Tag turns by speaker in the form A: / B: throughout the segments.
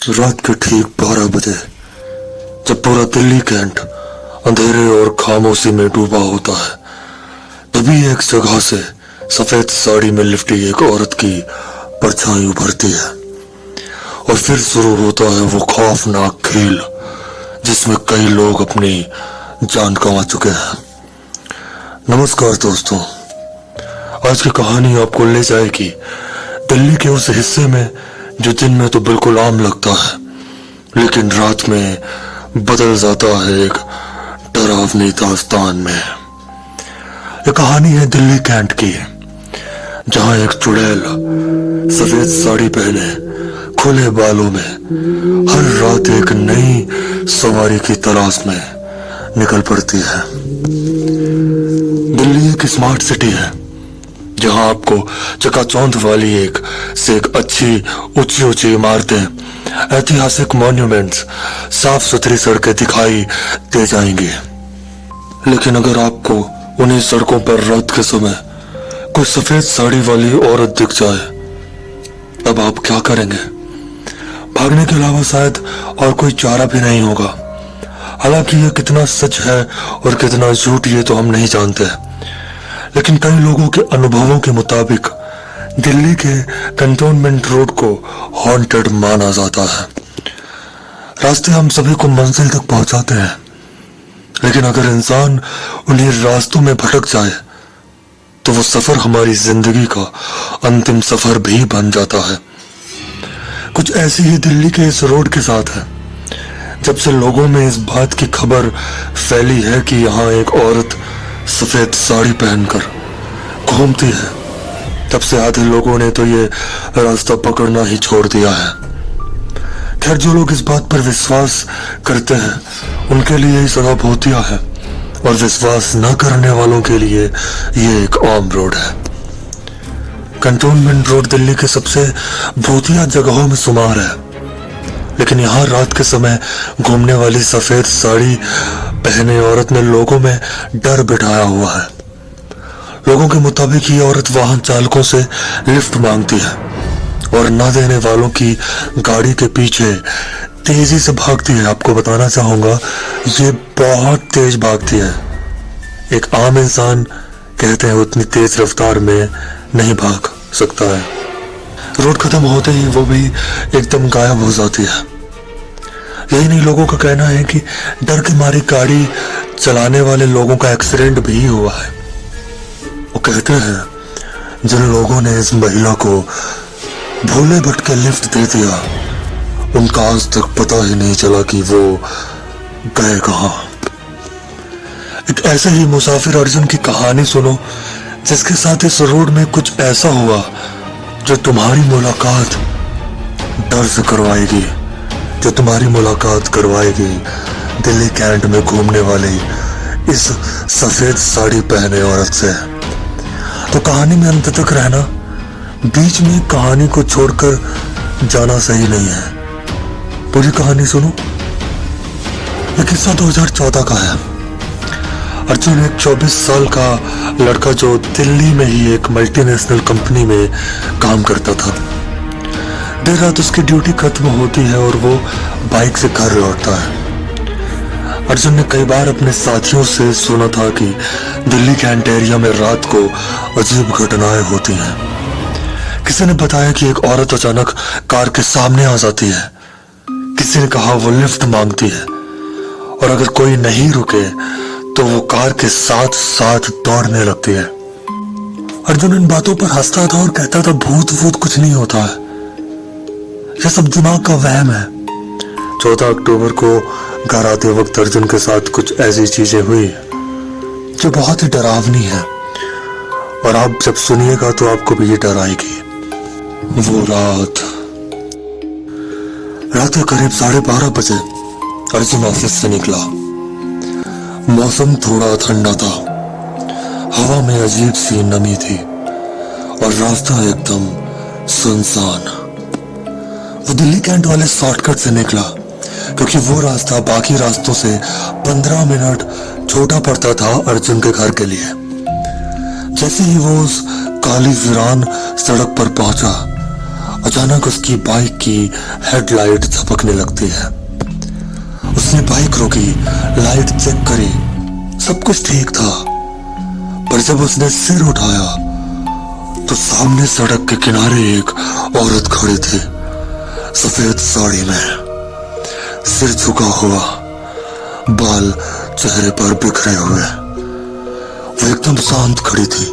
A: रात के ठीक 12 बजे जब पूरा दिल्ली कैंट अंधेरे और खामोशी में डूबा होता है, तभी एक जगह से सफेद साड़ी में लिपटी एक औरत की परछाई उभरती है और फिर शुरू होता है वो खौफनाक खेल जिसमें कई लोग अपनी जान गंवा चुके हैं। नमस्कार दोस्तों, आज की कहानी आपको ले जाएगी दिल्ली के उस हिस्से में जो दिन में तो बिल्कुल आम लगता है, लेकिन रात में बदल जाता है एक डरावनी दास्तान में। ये कहानी है दिल्ली कैंट की, जहां एक चुड़ैल सफेद साड़ी पहने खुले बालों में हर रात एक नई सवारी की तलाश में निकल पड़ती है। दिल्ली एक स्मार्ट सिटी है जहां आपको चकाचौंध वाली एक से एक अच्छी ऊंची ऊंची इमारतें, ऐतिहासिक मॉन्यूमेंट्स, साफ सुथरी सड़कें दिखाई दे जाएंगी। लेकिन अगर आपको उन्हीं सड़कों पर रात के समय कोई सफेद साड़ी वाली औरत दिख जाए, तब आप क्या करेंगे? भागने के अलावा शायद और कोई चारा भी नहीं होगा। हालांकि ये कितना सच है और कितना झूठ ये तो हम नहीं जानते, लेकिन कई लोगों के अनुभवों के मुताबिक दिल्ली के कंटोनमेंट रोड को हॉन्टेड माना जाता है। रास्ते हम सभी को मंजिल तक पहुंचाते हैं, लेकिन अगर इंसान उन्हीं रास्तों में भटक जाए तो वो सफर हमारी जिंदगी का अंतिम सफर भी बन जाता है। कुछ ऐसी ही दिल्ली के इस रोड के साथ है। जब से लोगों में इस बात की खबर फैली है कि यहाँ एक औरत सफेद साड़ी पहनकर घूमती है, तब से आधे लोगों ने तो ये रास्ता पकड़ना ही छोड़ दिया है। खैर, जो लोग इस बात पर विश्वास करते हैं उनके लिए ये सदा भूतिया है, और विश्वास न करने वालों के लिए ये एक आम रोड है। कंटोनमेंट रोड दिल्ली के सबसे भूतिया जगहों में शुमार है, लेकिन यहाँ रात के समय घूमने वाली सफेद साड़ी पहने औरत ने लोगों में डर बिठाया हुआ है। लोगों के मुताबिक ये औरत वाहन चालकों से लिफ्ट मांगती है और न देने वालों की गाड़ी के पीछे तेजी से भागती है। आपको बताना चाहूंगा, ये बहुत तेज भागती है। एक आम इंसान कहते हैं उतनी तेज रफ्तार में नहीं भाग सकता है। रोड खत्म होते ही वो भी एकदम गायब हो जाती है। यही नहीं, लोगों का कहना है कि डर के मारे गाड़ी चलाने वाले लोगों का एक्सीडेंट भी हुआ है। वो कहते हैं जिन लोगों ने इस महिला को भोले भटके लिफ्ट दे दिया, उनका आज तक पता ही नहीं चला कि वो गए कहाँ। एक ऐसे ही मुसाफिर अर्जुन की कहानी सुनो, जिसके साथ इस रोड में कुछ ऐसा हुआ जो तुम्हारी मुलाकात डर से करवाएगी, जो तुम्हारी मुलाकात करवाएगी दिल्ली कैंट में घूमने वाली इस सफेद साड़ी पहने औरत से। तो कहानी में अंत तक रहना, बीच में कहानी को छोड़कर जाना सही नहीं है। पूरी कहानी सुनो। यह किस्सा 2014 का है। अर्जुन एक 24 साल का लड़का जो दिल्ली में ही एक मल्टीनेशनल कंपनी में काम करता था। देर रात उसकी ड्यूटी खत्म होती है और वो बाइक से घर लौटता है। अर्जुन ने कई बार अपने साथियों से सुना था कि दिल्ली कैंट एरिया में रात को अजीब घटनाएं होती हैं। किसी ने बताया कि एक औरत अचानक कार के सामने आ जाती है। किसी ने कहा वो लिफ्ट मांगती है, और अगर कोई नहीं रुके तो वो कार के साथ साथ दौड़ने लगती है। अर्जुन इन बातों पर हंसता था और कहता था भूत वूत कुछ नहीं होता है, यह सब दिमाग का वहम है। 14 अक्टूबर को घर आते वक्त अर्जुन के साथ कुछ ऐसी चीजें हुई जो बहुत ही डरावनी है, और आप जब सुनिएगा तो आपको भी ये डर आएगी। वो रात के करीब 12:30 बजे अर्जुन ऑफिस से निकला। मौसम थोड़ा ठंडा था, हवा में अजीब सी नमी थी और रास्ता एकदम सुनसान। वो दिल्ली कैंट वाले शॉर्टकट से निकला, क्योंकि वो रास्ता बाकी रास्तों से 15 मिनट छोटा पड़ता था अर्जुन के घर के लिए। जैसे ही वो उस काली वीरान सड़क पर पहुंचा, अचानक उसकी बाइक की हेडलाइट झपकने लगती है। उसने बाइक रोकी, लाइट चेक करी, सब कुछ ठीक था। पर जब उसने सिर उठाया तो सामने सड़क के किनारे एक औरत खड़ी थी, सफेद साड़ी में, सिर झुका हुआ, बाल चेहरे पर बिखरे हुए। वो एकदम शांत खड़ी थी।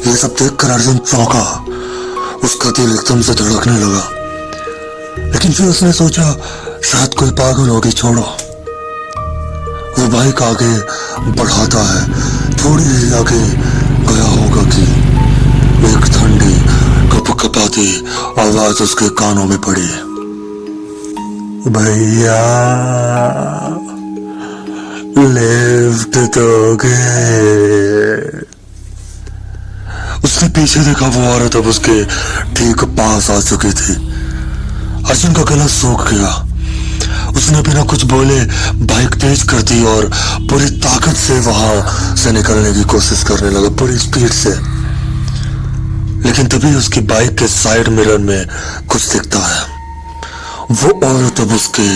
A: ये सब देखकर अर्जुन चौंका। उसका दिल एकदम से धड़कने लगा, लेकिन फिर उसने सोचा शायद कोई पागल होगी, छोड़ो। वो बाइक आगे बढ़ाता है, थोड़ी ही आगे गया होगा कि एक ठंडी कपकपाती आवाज उसके कानों में पड़ी, भैया लिफ्ट दोगे? उसने पीछे देखा, वो औरत अब उसके ठीक पास आ चुकी थी। अर्जुन का गला सूख गया। उसने बिना कुछ बोले बाइक तेज कर दी और पूरी ताकत से वहां से निकलने की कोशिश करने लगा, पूरी स्पीड से। लेकिन तभी उसकी बाइक के साइड मिरर में कुछ दिखता है। वो औरत अब उसके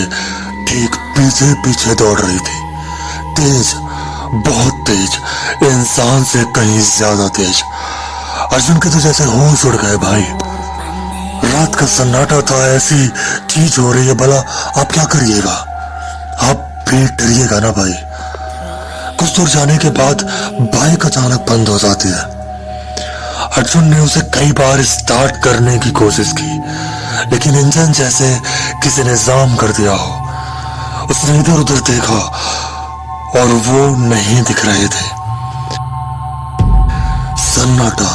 A: ठीक पीछे पीछे दौड़ रही थी, तेज, बहुत तेज, इंसान से कहीं ज्यादा तेज। अर्जुन के तो जैसे होश उड़ गए भाई। रात का सन्नाटा था, ऐसी चीज हो रही है, भला आप क्या करिएगा? आप भी डरिएगा ना भाई। कुछ दूर जाने के बाद बाइक अचानक बंद हो जाती है। अर्जुन ने उसे कई बार स्टार्ट करने की कोशिश की, लेकिन इंजन जैसे किसी ने जाम कर दिया हो। उसने इधर उधर देखा और वो नहीं दिख रहे थे। सन्नाटा,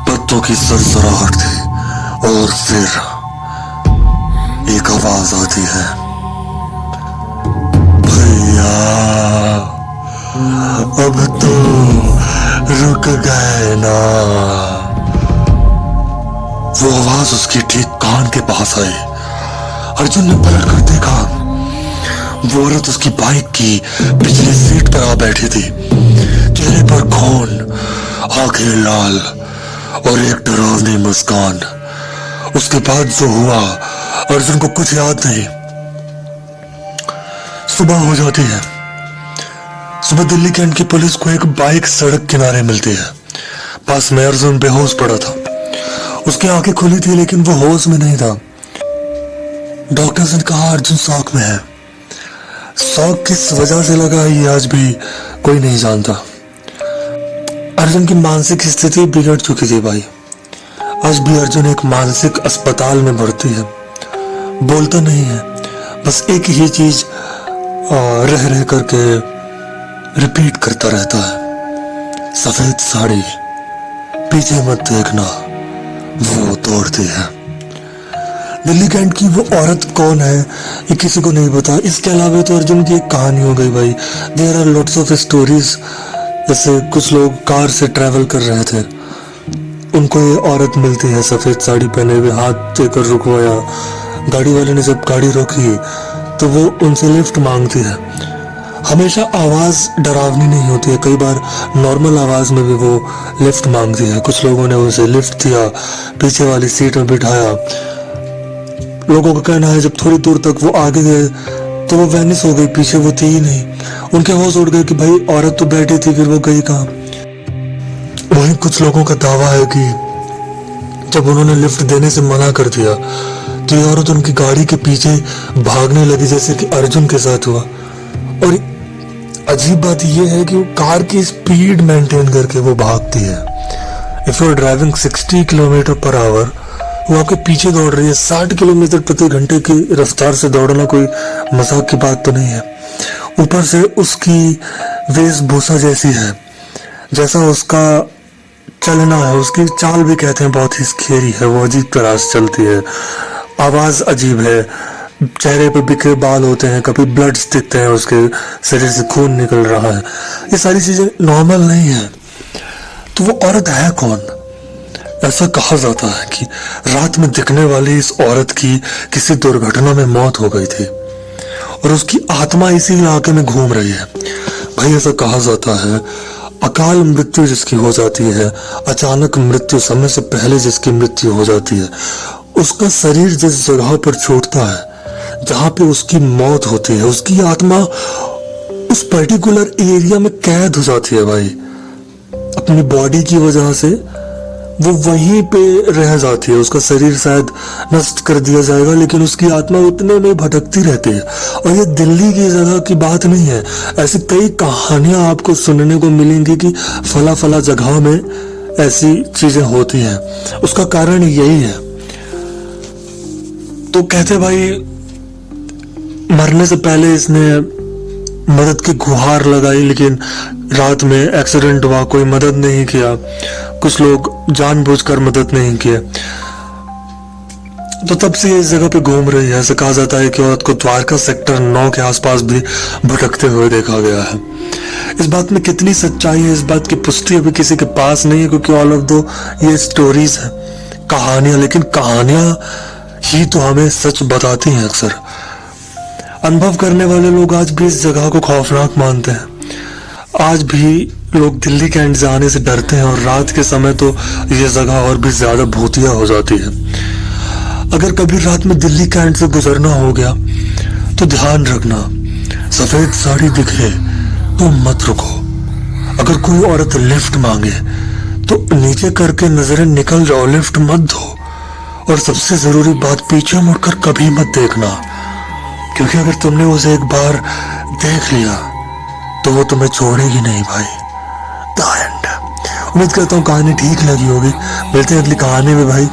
A: पत्तों की सरसराहट थी और फिर एक आवाज आती है, भैया अब तो रुक गए ना। वो आवाज उसकी ठीक कान के पास आई। अर्जुन ने पलट कर देखा, वो औरत उसकी बाइक की पिछली सीट पर आ बैठी थी, चेहरे पर खून, आंखें लाल और एक डरावनी मुस्कान। उसके बाद जो हुआ अर्जुन को कुछ याद नहीं। सुबह हो जाती है। सुबह दिल्ली कैंट की पुलिस को एक बाइक सड़क किनारे मिलती है। पास में अर्जुन बेहोश पड़ा था। उसकी आंखें खुली थी लेकिन वो होश में नहीं था। डॉक्टर्स ने कहा अर्जुन शॉक में है। शॉक किस वजह से लगा ये आज भी कोई नहीं जानता। अर्जुन की मानसिक स्थिति बिगड़ चुकी थी भाई। आज भी अर्जुन एक मानसिक अस्पताल में भर्ती है। बोलता नहीं है, बस एक ही चीज रह रह करके रिपीट करता रहता है, सफेद साड़ी, पीछे मत देखना, वो दौड़ती है। दिल्ली कैंट की वो औरत कौन है ये किसी को नहीं पता। इसके अलावा तो अर्जुन की एक कहानी हो गई भाई। There are lots of stories. जैसे कुछ लोग कार से ट्रैवल कर रहे थे, उनको ये औरत मिलती है सफेद साड़ी पहने हुए, हाथ देकर रुकवाया। गाड़ी वाले ने जब गाड़ी रोकी तो वो उनसे लिफ्ट मांगती है। हमेशा आवाज डरावनी नहीं होती है, कई बार नॉर्मल आवाज में भी वो लिफ्ट मांगती है। कुछ लोगों ने उसे लिफ्ट दिया, पीछे वाली सीट में बिठाया। लोगों का कहना है जब थोड़ी दूर तक वो आगे गए तो वो वैनिश हो गई, पीछे वो थी ही नहीं। उनके होश उड़ गए कि भाई औरत तो बैठी थी, फिर वो गई कहाँ। वहीं कुछ लोगों का दावा है कि जब उन्होंने लिफ्ट देने से मना कर दिया तो ये औरत उनकी गाड़ी के पीछे भागने लगी, जैसे कि अर्जुन के साथ हुआ। और अजीब बात यह है कि वो कार की स्पीड मेंटेन करके वो भागती है। If you are driving 60 kilometre per hour, वो आपके पीछे दौड़ रही है। 60 किलोमीटर प्रति घंटे की रफ्तार से दौड़ना कोई मजाक की बात तो नहीं है। ऊपर से उसकी वेशभूषा जैसी है, जैसा उसका चलना है, उसकी चाल भी कहते हैं बहुत ही स्केरी है। वो अजीब तरह से चलती है, आवाज अजीब है, चेहरे पे बिखरे बाल होते हैं, कभी ब्लड्स दिखते हैं, उसके शरीर से खून निकल रहा है। ये सारी चीजें नॉर्मल नहीं है। तो वो औरत है कौन? ऐसा कहा जाता है कि रात में दिखने वाली इस औरत की किसी दुर्घटना में मौत हो गई थी और उसकी आत्मा इसी इलाके में घूम रही है। भाई ऐसा कहा जाता है अकाल मृत्यु जिसकी हो जाती है, अचानक मृत्यु, समय से पहले जिसकी मृत्यु हो जाती है, उसका शरीर जिस जगह पर छूटता है, जहां पे उसकी मौत होती है, उसकी आत्मा उस पर्टिकुलर एरिया में कैद हो जाती है भाई। अपनी बॉडी की वजह से वो वहीं पे रह जाती है। उसका शरीर शायद नष्ट कर दिया जाएगा, लेकिन उसकी आत्मा उतने में भटकती रहती है। और ये दिल्ली की जगह की बात नहीं है, ऐसी कई कहानियां आपको सुनने को मिलेंगी कि फला फला जगह में ऐसी चीजें होती हैं। उसका कारण यही है। तो कहते भाई मरने से पहले इसने मदद की गुहार लगाई, लेकिन रात में एक्सीडेंट हुआ, कोई मदद नहीं किया, कुछ लोग जानबूझकर मदद नहीं किए। तो तब से इस जगह पे घूम रही है। ऐसे कहा जाता है कि औरत को द्वारका सेक्टर 9 के आसपास भी भटकते हुए देखा गया है। इस बात में कितनी सच्चाई है, इस बात की पुष्टि अभी किसी के पास नहीं है, क्योंकि ऑल ऑफ दो ये स्टोरीज है, कहानियां, लेकिन कहानियां ही तो हमें सच बताती हैं। अक्सर अनुभव करने वाले लोग आज भी इस जगह को खौफनाक मानते हैं। आज भी लोग दिल्ली कैंट जाने से डरते हैं, और रात के समय तो ये जगह और भी ज्यादा भूतिया हो जाती है। अगर कभी रात में दिल्ली कैंट से गुजरना हो गया तो ध्यान रखना, सफेद साड़ी दिखे तो मत रुको। अगर कोई औरत लिफ्ट मांगे तो नीचे करके नजरें निकल जाओ, लिफ्ट मत दो। और सबसे जरूरी बात, पीछे मुड़कर कभी मत देखना, क्योंकि अगर तुमने उसे एक बार देख लिया तो वो तुम्हें छोड़ेगी नहीं भाई। The end. उम्मीद करता हूँ कहानी ठीक लगी होगी। मिलते हैं अगली कहानी में भाई।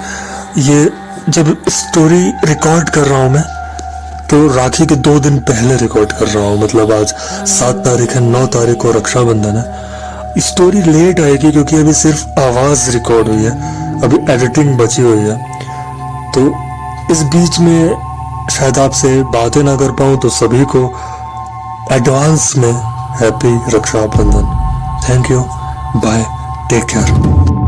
A: ये जब स्टोरी रिकॉर्ड कर रहा हूँ मैं, तो राखी के 2 दिन पहले रिकॉर्ड कर रहा हूँ। मतलब आज 7 तारीख है, 9 तारीख को रक्षाबंधन है। स्टोरी लेट आएगी क्योंकि अभी सिर्फ आवाज रिकॉर्ड हुई है, अभी एडिटिंग बची हुई है। तो इस बीच में शायद आपसे बातें ना कर पाऊं, तो सभी को एडवांस में happy Rakshabandhan. Thank you, bye, take care.